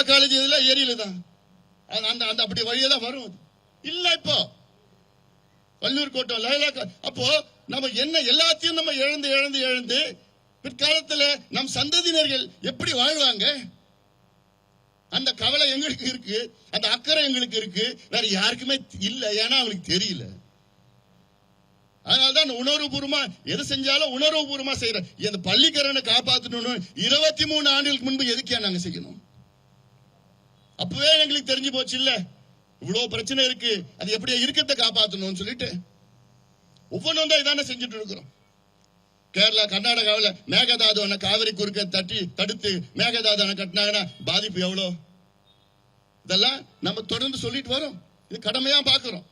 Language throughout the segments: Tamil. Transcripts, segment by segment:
லைலா காலேஜ் இதுல ஏரியில தான் அந்த அப்படி வழியே தான் வரும். இல்ல இப்போ வள்ளுவர் கோட்டம் லைலா. அப்போ நம்ம என்ன எல்லாத்தையும் நம்ம இழந்து இழந்து இழந்து பிற்காலத்தில் நம் சந்ததியினர்கள் எப்படி வாழ்வாங்க? அந்த கவலை எங்களுக்கு இருக்கு, அந்த அக்கறை எங்களுக்கு இருக்கு, வேற யாருக்குமே இல்ல. ஏன்னா அவங்களுக்கு தெரியல. அதனால்தான் உணர்வுபூர்வமா எது செஞ்சாலும் உணர்வுபூர்வமா செய்யறோம். இந்த பள்ளிக்கரணை காப்பாற்றணும் 23 ஆண்டுகளுக்கு முன்பு எதுக்கே நாங்க செய்யணும்? அப்பவே எங்களுக்கு தெரிஞ்சு போச்சு இல்ல இவ்வளவு பிரச்சனை இருக்கு, அது எப்படி இருக்கத்தை காப்பாற்றணும்னு சொல்லிட்டு ஒவ்வொன்றும் தான் இதான செஞ்சுட்டு இருக்கிறோம். கேரளா கர்நாடகாவில் மேகதாது அணை காவிரி குறுக்க தடுத்து மேகதாது அணை கட்டினாங்கன்னா பாதிப்பு எவ்வளோ? இதெல்லாம் நம்ம தொடர்ந்து சொல்லிட்டு வரோம். இது கடமையா பாக்குறோம்.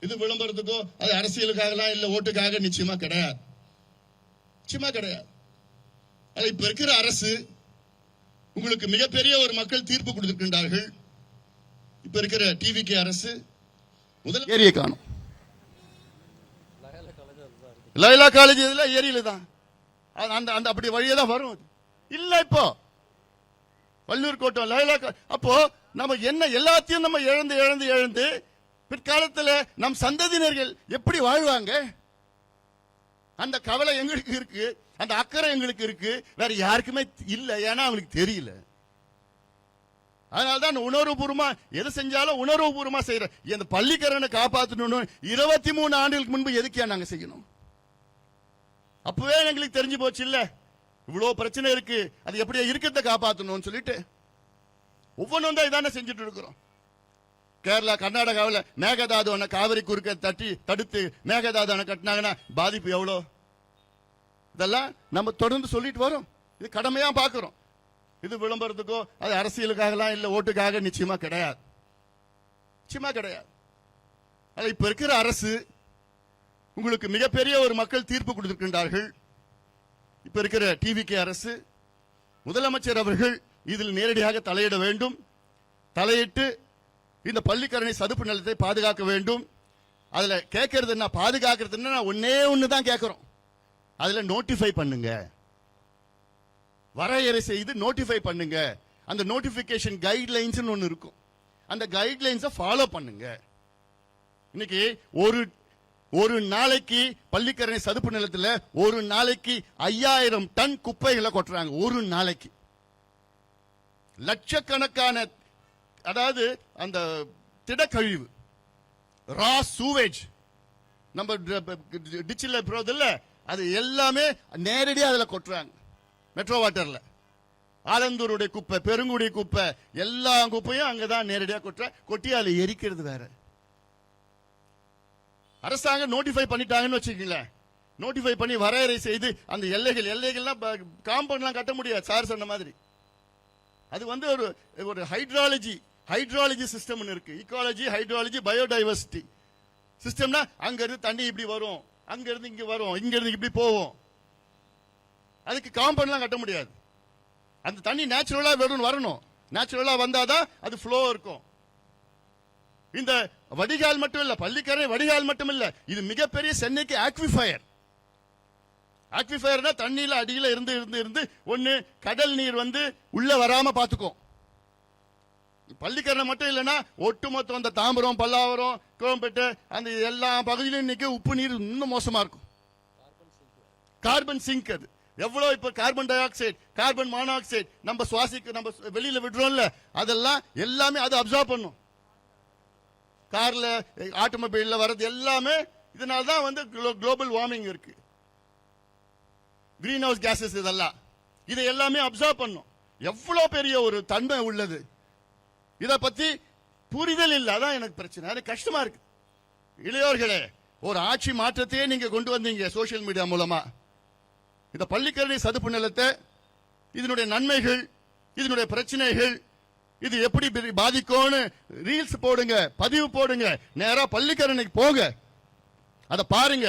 இது விளம்பரத்துக்கோ அது அரசியலுக்காகலாம் இல்ல ஓட்டுக்காக நிச்சயமா கிடையாது, நிச்சயமா கிடையாது. இப்ப இருக்கிற அரசு உங்களுக்கு மிகப்பெரிய ஒரு மக்கள் தீர்ப்பு கொடுத்திருக்கின்றார்கள். இப்ப இருக்கிற டிவிகே அரசு முதல் ஏரியை காணும். லைலா காலேஜ் இதுல ஏரியில தான் அந்த அப்படி வழியே தான் வரும். இல்ல இப்போ வள்ளுவர் கோட்டம் லைலா. அப்போ நம்ம என்ன எல்லாத்தையும் நம்ம இழந்து இழந்து இழந்து பிற்காலத்தில் நம் சந்ததியினர்கள் எப்படி வாழ்வாங்க? அந்த கவலை எங்களுக்கு இருக்கு, அந்த அக்கறை எங்களுக்கு இருக்கு, வேற யாருக்குமே இல்ல. ஏன்னா அவங்களுக்கு தெரியல. அதனால்தான் உணர்வுபூர்வமா எது செஞ்சாலும் உணர்வுபூர்வமா செய்யறோம். இந்த பள்ளிக்கரணை காப்பாற்றணும் 23 ஆண்டுகளுக்கு முன்பு எதுக்கே நாங்க செய்யணும்? அப்பவே எங்களுக்கு தெரிஞ்சு போச்சு இல்ல இவ்வளவு பிரச்சனை இருக்கு, அது எப்படி இருக்கத்தை காப்பாற்றணும்னு சொல்லிட்டு ஒவ்வொன்றும் தான் இதான செஞ்சுட்டு இருக்கிறோம். கேரளா கர்நாடகாவில் மேகதாது அணை காவிரி குறுக்க தடுத்து மேகதாது அணை கட்டினாங்கன்னா பாதிப்பு எவ்வளோ? இதெல்லாம் நம்ம தொடர்ந்து சொல்லிட்டு வரோம். இது கடமையா பாக்குறோம். இது விளம்பரத்துக்கோ அது அரசியலுக்காகலாம் இல்ல ஓட்டுக்காக நிச்சயமா கிடையாது, நிச்சயமா கிடையாது. இப்ப இருக்கிற அரசு உங்களுக்கு மிகப்பெரிய ஒரு மக்கள் தீர்ப்பு கொடுத்திருக்கின்றார்கள். இப்ப இருக்கிற டிவிகே அரசு முதலமைச்சர் அவர்கள் இதில் நேரடியாக தலையிட வேண்டும். தலையிட்டு இந்த பள்ளிக்கரணை சதுப்பு நிலத்தை பாதுகாக்க வேண்டும். அதுல கேட்கறது என்ன, பாதுகாக்கிறது ஒன்னே ஒண்ணுதான் கேட்கிறோம். அதுல நோட்டிஃபை பண்ணுங்க, வரையறை செய்து நோட்டிஃபை பண்ணுங்க. அந்த நோட்டிபிகேஷன் கைட்லைன்ஸ் ஒன்னு இருக்கும், அந்த கைட்லைன்ஸை ஃபாலோ பண்ணுங்க. இன்னைக்கு ஒரு நாளைக்கு பள்ளிக்கரணை சதுப்பு நிலத்துல ஒரு நாளைக்கு 5000 டன் குப்பைகளை கொட்டுறாங்க. ஒரு நாளைக்கு லட்சக்கணக்கான, அதாவது அந்த திடக்கழிவு ரா சூவேஜ் நம்ம டிச்சில் போறதில்ல, அது எல்லாமே நேரடியா அதுல கொட்டுறாங்க. மெட்ரோ வாட்டர்ல ஆலந்தூருடைய குப்பை, பெருங்குடி குப்பை, எல்லா குப்பையும் அங்கதான் நேரடியா கொட்டி அதுல எரிக்கிறது வேற. அரசாங்கம் நோட்டிஃபை பண்ணிட்டாங்கன்னு வச்சுக்கீங்களேன், நோட்டிஃபை பண்ணி வரையறை செய்து அந்த எல்லைகள்லாம் காம்பவுண்ட்லாம் கட்ட முடியாது. சார் சொன்ன மாதிரி அது வந்து ஒரு ஹைட்ராலஜி சிஸ்டம் இருக்கு. ஈக்காலஜி, ஹைட்ராலஜி, பயோடைவர்சிட்டி சிஸ்டம்னா அங்க இருந்து தண்ணி இப்படி வரும், அங்க இருந்து இங்க வரும், இங்க இருந்து இப்படி போவோம். அதுக்கு காம்பவுண்ட்லாம் கட்ட முடியாது. அந்த தண்ணி நேச்சுரலா வரணும். நேச்சுரலா வந்தாதான் அது ஃப்ளோ இருக்கும். இந்த வடிகால் மட்டும் இல்ல, பள்ளிக்கரணை வடிகால் மட்டும் இல்ல, இது மிகப்பெரிய சென்னைக்கு ஆக்விஃபயர். ஆக்விஃபயர்னா தண்ணியில அடியில இருந்து இருந்து இருந்து ஒன்னு கடல் நீர் வந்து உள்ள வராம பாத்துக்கும். பள்ளிக்கரணை மட்டும் இல்லைன்னா ஒட்டுமொத்தம் அந்த தாம்பரம், பல்லாவரம், கோயம்பேட்டை அந்த எல்லா பகுதியிலும் இன்னைக்கு உப்பு நீர் இன்னும் மோசமா இருக்கும். Carbon sink. அது எவ்வளவு இப்ப carbon dioxide, carbon monoxide நம்ம சுவாசிக்க நம்ம வெளியில விடுறோம்ல, அதெல்லாம் எல்லாமே அது அப்சர்வ் பண்ணும். கார்ல, ஆட்டோமொபைல்ல வர்றது எல்லாமே இதனால்தான் வந்து குளோபல் வார்மிங் இருக்கு. கிரீன் ஹவுஸ் கேசஸ் இதெல்லாம் இதை எல்லாமே அப்சர்வ் பண்ணும். எவ்வளவு பெரிய ஒரு தன்மை உள்ளது. இத பத்தி புரிதல் இல்ல, அதான் எனக்கு பிரச்சனை. அது கஷ்டமா இருக்கு. இளையோர்களே, ஒரு ஆட்சி மாற்றத்தையே நீங்க கொண்டு வந்தீங்க சோசியல் மீடியா மூலமா. இந்த பள்ளிக்கரணை சதுப்பு நிலத்தை, இதனுடைய நன்மைகள், இதனுடைய பிரச்சனைகள், இது எப்படி பாதிக்கும்னு ரீல்ஸ் போடுங்க, பதிவு போடுங்க, நேரா பள்ளிக்கரணைக்கு போங்க, அதை பாருங்க.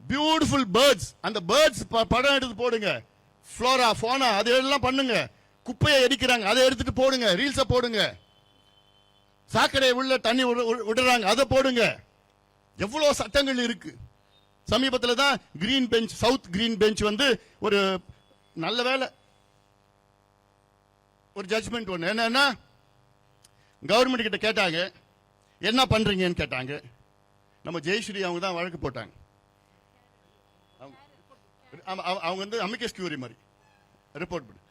பியூட்டிஃபுல் பேர்ட்ஸ், அந்த பேர்ட்ஸ் படம் எடுத்து போடுங்க. ஃப்ளோரா, ஃபோனா, அது எல்லாம் பண்ணுங்க. குப்பையை எரிக்கிறாங்க, அதை எடுத்துட்டு போடுங்க, ரீல்ஸ போடுங்க. சாக்கடை உள்ள தண்ணி விடுறாங்க, அதை போடுங்க. எவ்வளவு சட்டங்கள் இருக்கு. சமீபத்தில் தான் green bench, south green bench வந்து ஒரு நல்ல வேலை ஒரு ஜட்ஜ்மெண்ட் ஒன்று என்னன்னா, கவர்மெண்ட் கிட்ட கேட்டாங்க, என்ன பண்றீங்கன்னு கேட்டாங்க. நம்ம ஜெயஸ்ரீ அவங்க தான் வழக்கு போட்டாங்க. அவங்க வந்து அமிக்கஸ் கியூரி மாதிரி ரிப்போர்ட் பண்ணி